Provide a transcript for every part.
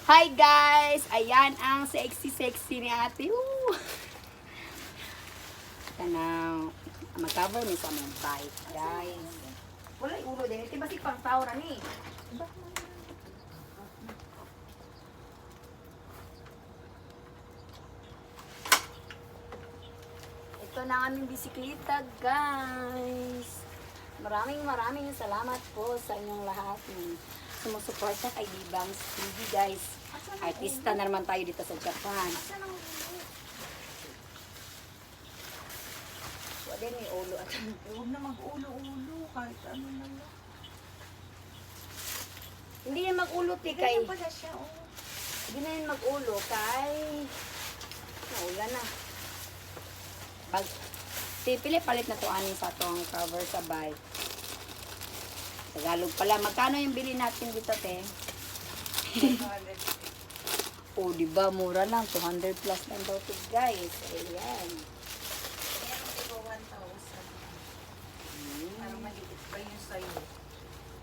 Hi guys! Ayan ang sexy ni ate. Woo! Tanaw. Mag-cover mo sa mga bike, guys. Wala yung ulo din. Ito ba si pang tao ni? Ito na aming bisikleta, guys. Maraming salamat po sa inyong lahat ng sumusuporta kay Bibangs TV, guys. Artista na naman tayo dito sa Japan. Wala din may ulo at Huwag na mag-ulo-ulo kahit ano na lang. hindi na mag-ulo ti kay. Ganyan pala siya, oh. Hindi na yun mag-ulo kay naulan na. Pag pipili palit na to anin sa tong cover sa bike. Tagalog pala. Magkano yung bili natin dito, te? Oh, di ba mura lang 200 plus lang daw to, guys. Ayan. Kaya ang ito 1,000. Parang maliit pa yun sa'yo.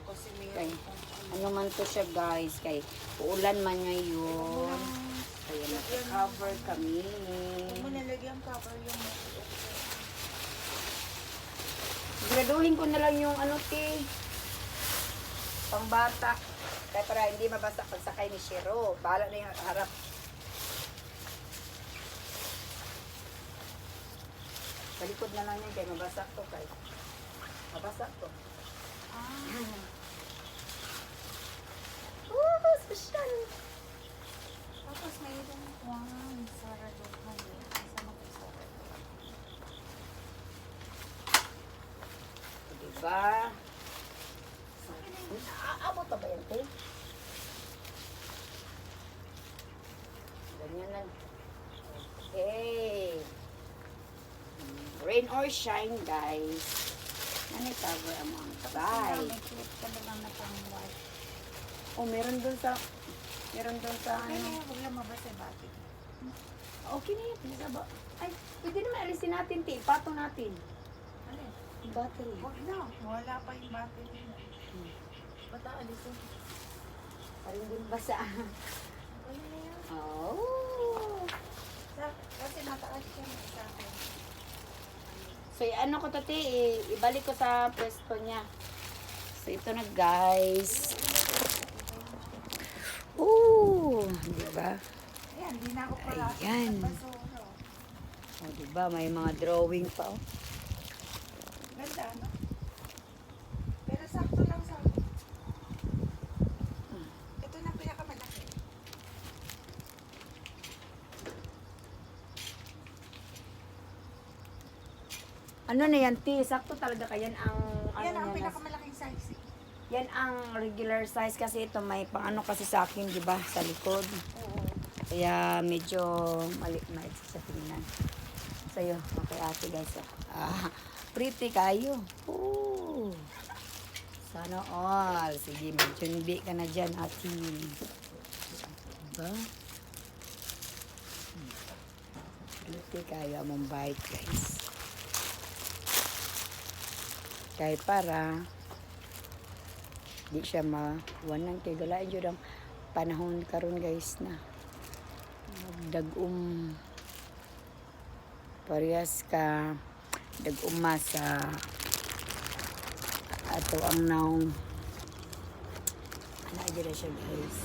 Kasi Kay, mayroon ano man to siya, guys? Kay uulan man ngayon. Kaya naka-cover kami. Huwag mo nalagyan cover yung Graduhin ko na lang yung ano, te. Pambata. Kaya para hindi mabasa pagsakay ni Shiro. Bahala na yung harap. Sa likod na lang yun. Kaya mabasa to. Kaya mabasa to. Oh, special. Tapos mayroon one sarado kami. Isa na po sarado. Diba? Aabot pa ba yan, te? Ganyan lang. Okay. Rain or shine, guys. Ano cover ang mga bike? May clip ka na lang na pang white. Oh, meron dun sa Kaya ano. huwag lang mabasa bakit. Okay na yun. Pinasaba. Ay, pwede naman alisin natin, te. Ipatong natin. Alin? Yung battery. Huwag na. Wala pa yung battery. Bata, alisin. Parang din basa. Ano na yan? Oh. Kasi mataas siya sa akin. So, ano ko to, te, ibalik ko sa pwesto niya. So, ito na, guys. Oh, di ba? Ayan, di na ako parasa Ayan. sa basura. Oh, di ba? May mga drawing pa, oh. Ganda, no? Pero sakto lang sa akin. Ito na pinakamalaki. Ano na yan, te? Sakto talaga ka. Yan ang, Yan ano ang yan, pinakamalaking size. yan ang regular size kasi ito may pang ano kasi sa akin, di ba? Sa likod. Oo. Kaya medyo maliit sa tingnan. Sa'yo, kay ate guys. Ah, pretty kayo. Oh. Sana all. Sige, mag-junbi ka na dyan, ate. Diba? Pretty kayo among bike, guys. Kahit para di siya mawanan kay galain jud ang panahon karon guys na magdag-um parehas ka dag-uma sa ato ang naong ana dira siya guys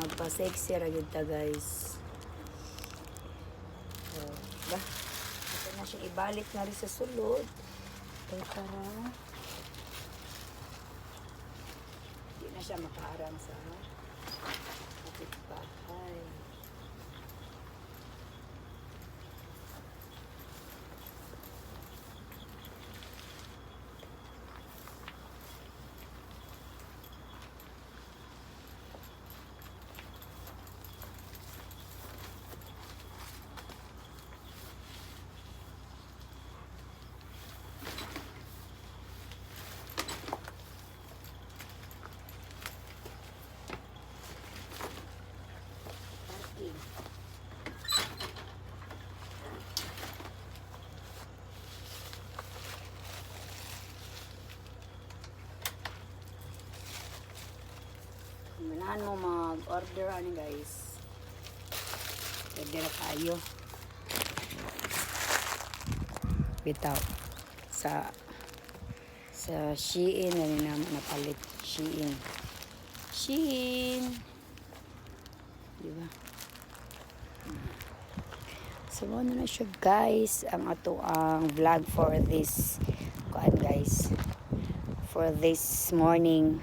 magpa-sexy ra gyud ta guys so, ba ito na siya ibalik na rin sa sulod kaya para di na siya makaarang sa kapitbahay. Manahan mo mag-order ano guys. Order kayo. Bitaw. Sa Shein na napalit. Shein. Diba? So, ano na siya guys. Ang ato ang vlog for this guys. For this morning.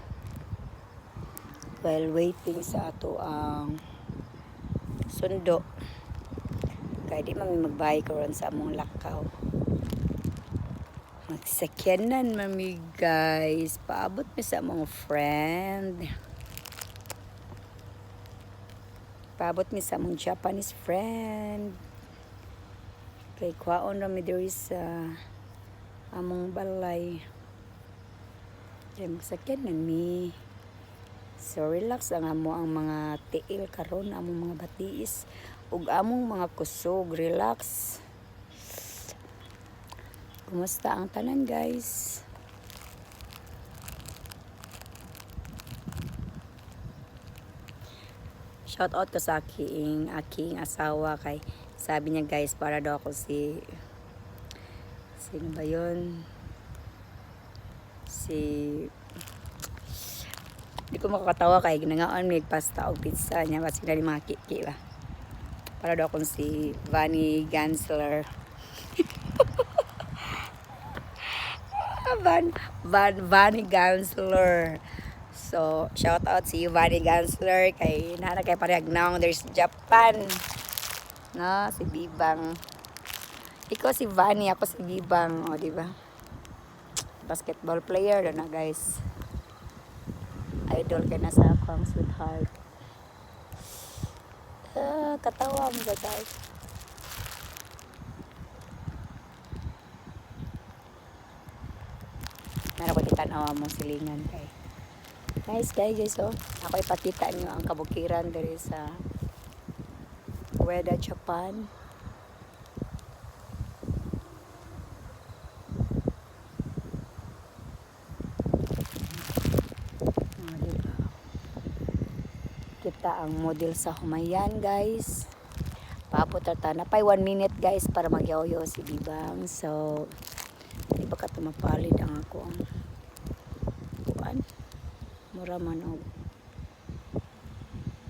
While waiting sa ato ang sundo. Kaya di mami magbahay karon sa among lakaw. Magsakyanan mami guys. Paabot mi sa among friend. Paabot mi sa among Japanese friend. Kay kwaon rami diri sa among balay. Kaya magsakyanan mi. So relax ang mga tiil karon, among mga batiis ug among mga kusog. Relax. Kumusta ang tanan guys? Shout out ko sa aking asawa kay sabi niya guys para daw ako sino ba yun? Di ko makakatawa kay ginangaan may pasta o pizza niya kasi na mga kiki ba. Para daw akong si Vanny Gansler. Vanny Gansler. So, shout out si Vanny Gansler kay nana kay parehag now there's Japan. No, si Bibang. Ikaw si Vanny, ako si Bibang, o di ba? Basketball player na guys. Idol ka na sa akong sweetheart. Katawa mo guys. Meron ko titanawa mong silingan kay. Nice guys, oh. Ako ipakita nyo ang kabukiran diri sa Ueda, Japan. Kita ang model sa Humayan guys. Papunta na pa 1 minute guys para magyaw-yaw si Bibang. So di ba ka tumapalid ang ako ang kuan. Mura man og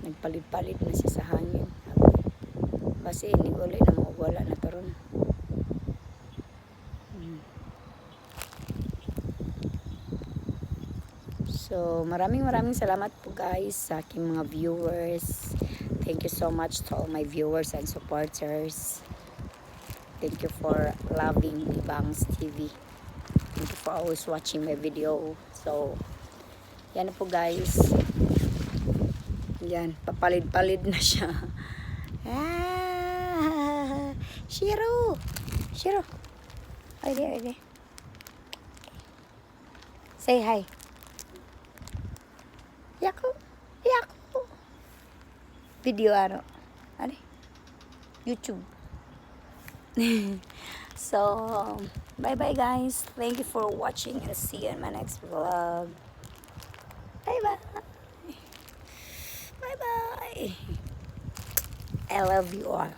nagpalit-palit na siya sa hangin. Kasi iniguli na mo wala na karon. So, maraming salamat po guys sa aking mga viewers. Thank you so much to all my viewers and supporters. Thank you for loving Bibang's TV. Thank you for always watching my video. So, yan na po guys. Yan, papalid-palid na siya. Shiro! Ay, di. Say hi. Yaku. Video ano? YouTube. So, bye guys. Thank you for watching and see you in my next vlog. Bye. I love you all.